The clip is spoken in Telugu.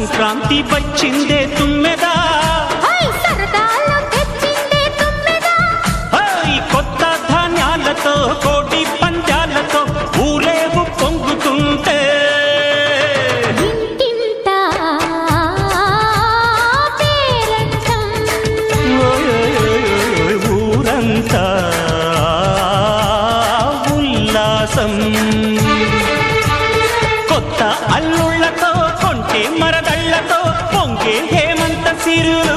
సంక్రాంతి వచ్చిందే తుమ్మెదా, సరదాలో తెచ్చిందే తుమ్మెదా, కొత్త ధాన్యాలతో కోటి పంజాలతో ఊరేగు పొంగుతుంటే ఇంటింత పేరంటం, ఊరంతా ఉల్లాసం. కొత్త అల్లుళ్లతో కొంటే మరదళ్లతో పొంగే హేమంత సిరులు.